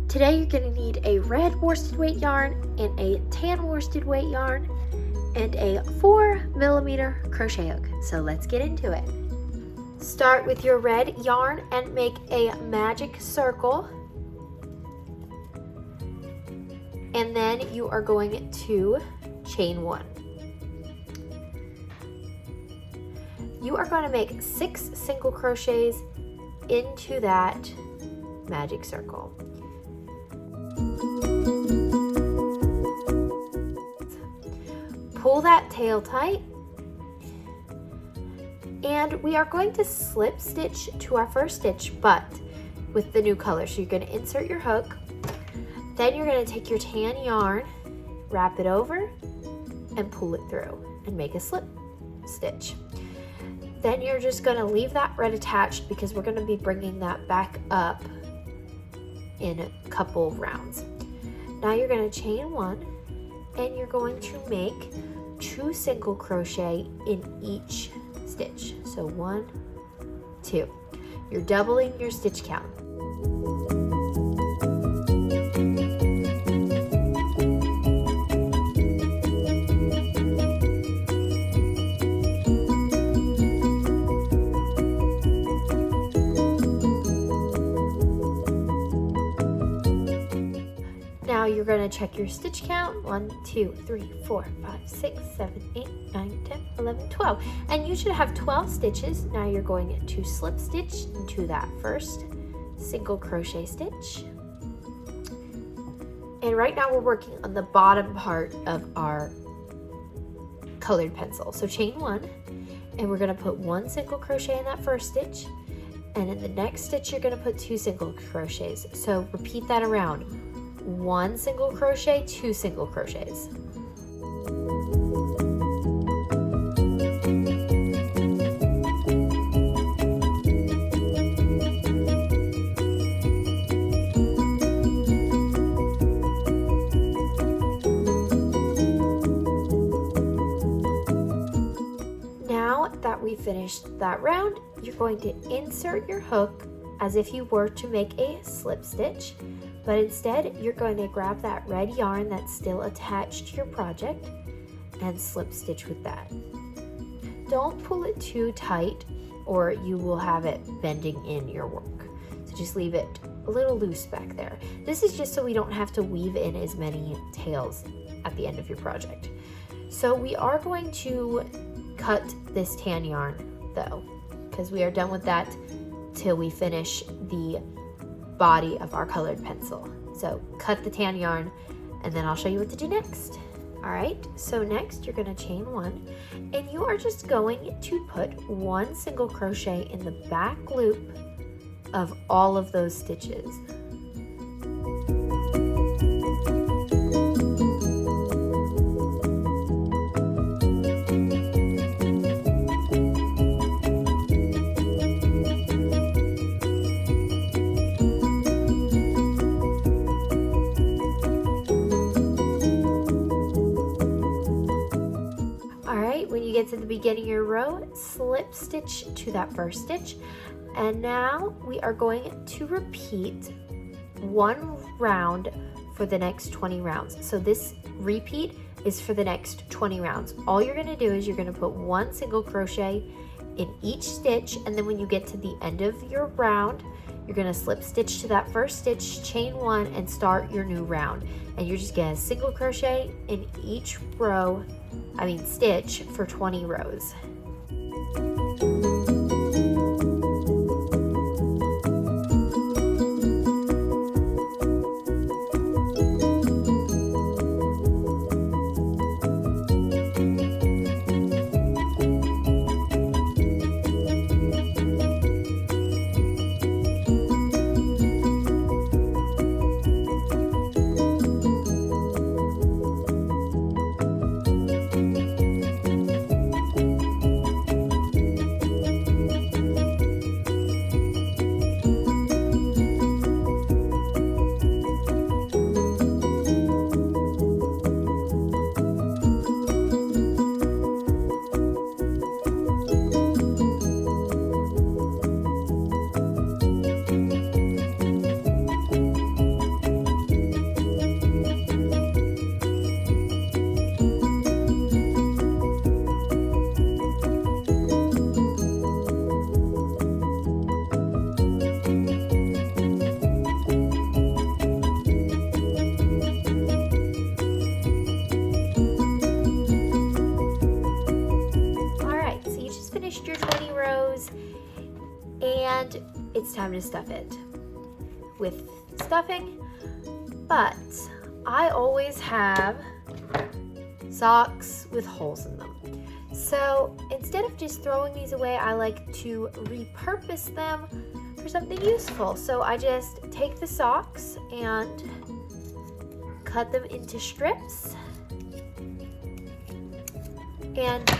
Today you're going to need a red worsted weight yarn and a tan worsted weight yarn and a 4mm crochet hook. So let's get into it. Start with your red yarn and make a magic circle. And then you are going to chain 1. You are going to make 6 single crochets into that magic circle. Pull that tail tight, and we are going to slip stitch to our first stitch, but with the new color. So you're going to insert your hook, then you're going to take your tan yarn, wrap it over, and pull it through and make a slip stitch. Then you're just going to leave that red attached because we're going to be bringing that back up in a couple rounds. Now you're going to chain 1, and you're going to make 2 single crochet in each stitch. So 1, 2. You're doubling your stitch count. Now you're going to check your stitch count. 1, 2, 3, 4, 5, 6, 7, 8, 9, 10, 11, 12. And you should have 12 stitches. Now you're going to slip stitch into that first single crochet stitch. And right now we're working on the bottom part of our colored pencil. So chain 1, and we're going to put 1 single crochet in that first stitch. And in the next stitch, you're going to put 2 single crochets. So repeat that around. 1 single crochet, 2 single crochets. Now that we finished that round, you're going to insert your hook as if you were to make a slip stitch. But instead, you're going to grab that red yarn that's still attached to your project and slip stitch with that. Don't pull it too tight or you will have it bending in your work. So just leave it a little loose back there. This is just so we don't have to weave in as many tails at the end of your project. So we are going to cut this tan yarn though, because we are done with that till we finish the body of our colored pencil. So cut the tan yarn and then I'll show you what to do next. All right, so next you're going to chain 1, and you are just going to put 1 single crochet in the back loop of all of those stitches. When you get to the beginning of your row, slip stitch to that first stitch. And now we are going to repeat 1 round for the next 20 rounds. So this repeat is for the next 20 rounds. All you're going to do is you're going to put 1 single crochet in each stitch, and then when you get to the end of your round, you're going to slip stitch to that first stitch, chain 1, and start your new round. And you're just going to single crochet in each stitch for 20 rows. it's time to stuff it with stuffing. But I always have socks with holes in them. So instead of just throwing these away, I like to repurpose them for something useful. So I just take the socks and cut them into strips. And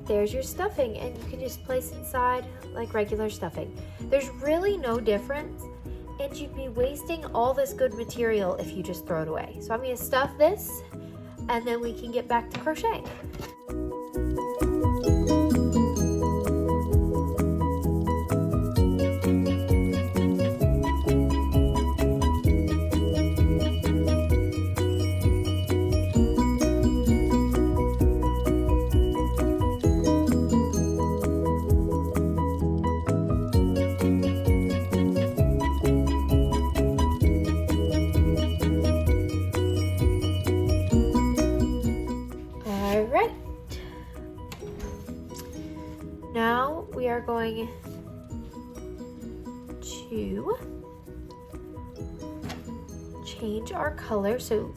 there's your stuffing, and you can just place it inside like regular stuffing. There's really no difference, and you'd be wasting all this good material if you just throw it away. So I'm going to stuff this, and then we can get back to crocheting. Alright, now we are going to change our color. So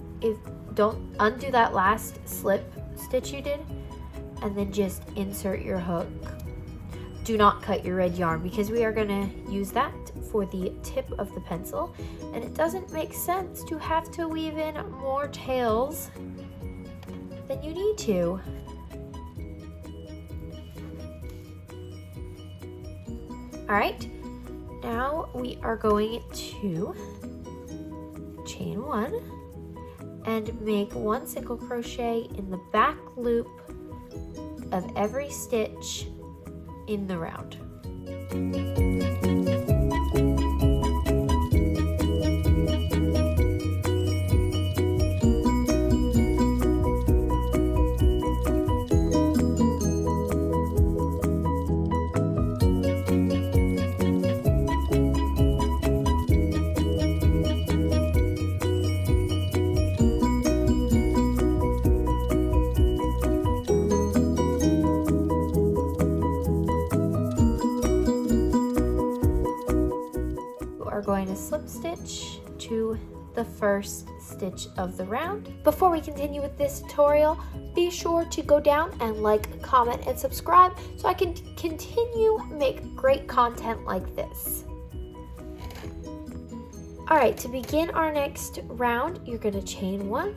don't undo that last slip stitch you did, and then just insert your hook. Do not cut your red yarn because we are going to use that for the tip of the pencil, and it doesn't make sense to have to weave in more tails than you need to. Alright, now we are going to chain one and make one single crochet in the back loop of every stitch in the round. Going to slip stitch to the first stitch of the round. Before we continue with this tutorial, be sure to go down and like, comment, and subscribe so I can continue make great content like this. Alright, to begin our next round, you're going to chain one,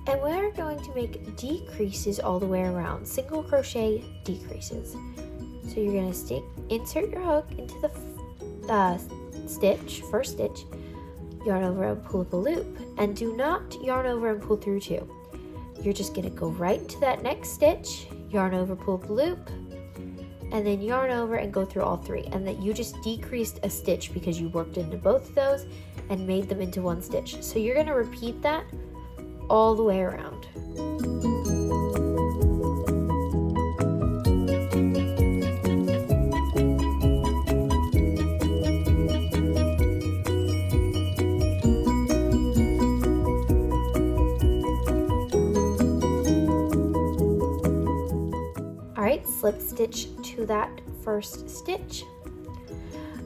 and we're going to make decreases all the way around, single crochet decreases. So you're going to insert your hook into the first stitch, yarn over and pull up a loop, and do not yarn over and pull through two. You're just going to go right to that next stitch, yarn over, pull up a loop, and then yarn over and go through all three, and that you just decreased a stitch because you worked into both of those and made them into one stitch. So you're going to repeat that all the way around. Alright, slip stitch to that first stitch.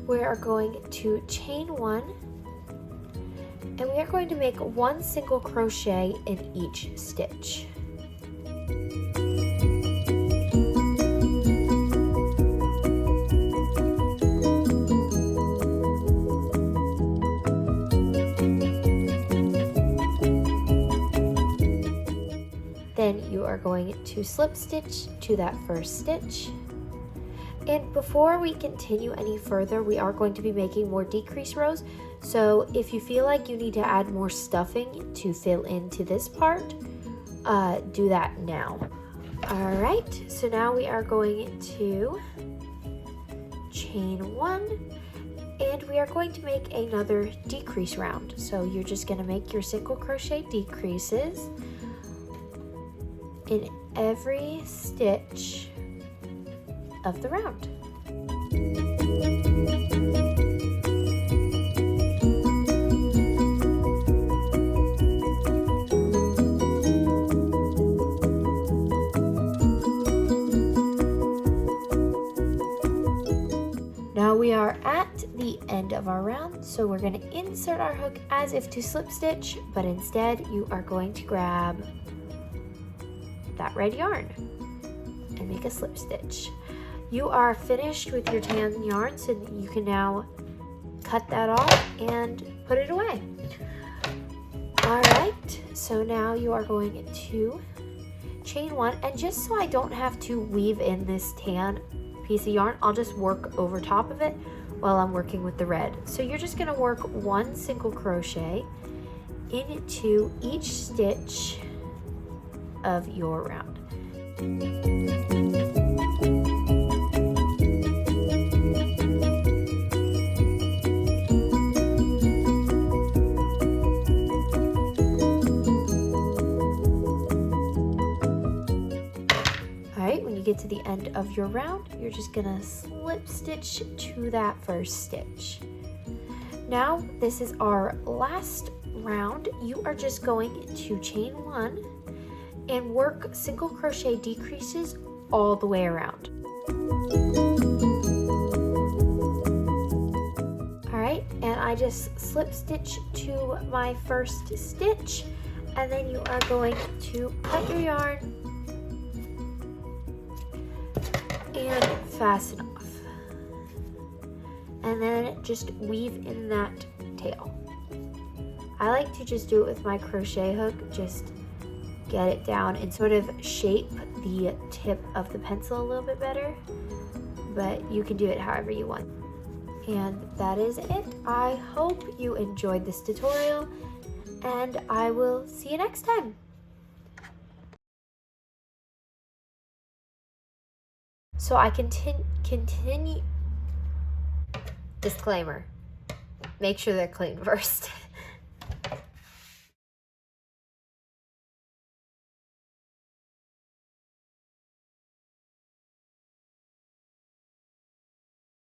We are going to chain one, and we are going to make one single crochet in each stitch. Then you are going to slip stitch to that first stitch. And before we continue any further, we are going to be making more decrease rows. So if you feel like you need to add more stuffing to fill into this part, do that now. All right, so now we are going to chain one, and we are going to make another decrease round. So you're just going to make your single crochet decreases in every stitch of the round. of our round, so we're going to insert our hook as if to slip stitch, but instead you are going to grab that red yarn and make a slip stitch. You are finished with your tan yarn, so you can now cut that off and put it away. All right, so now you are going to chain one, and just so I don't have to weave in this tan piece of yarn, I'll just work over top of it while I'm working with the red. So you're just going to work one single crochet into each stitch of your round. Get to the end of your round, you're just gonna slip stitch to that first stitch. Now this is our last round. You are just going to chain one and work single crochet decreases all the way around. All right, and I just slip stitch to my first stitch, and then you are going to cut your yarn and fasten off, and then just weave in that tail. I like to just do it with my crochet hook, just get it down and sort of shape the tip of the pencil a little bit better, but you can do it however you want. And that is it. I hope you enjoyed this tutorial, and I will see you next time. So I continue, disclaimer, make sure they're clean first.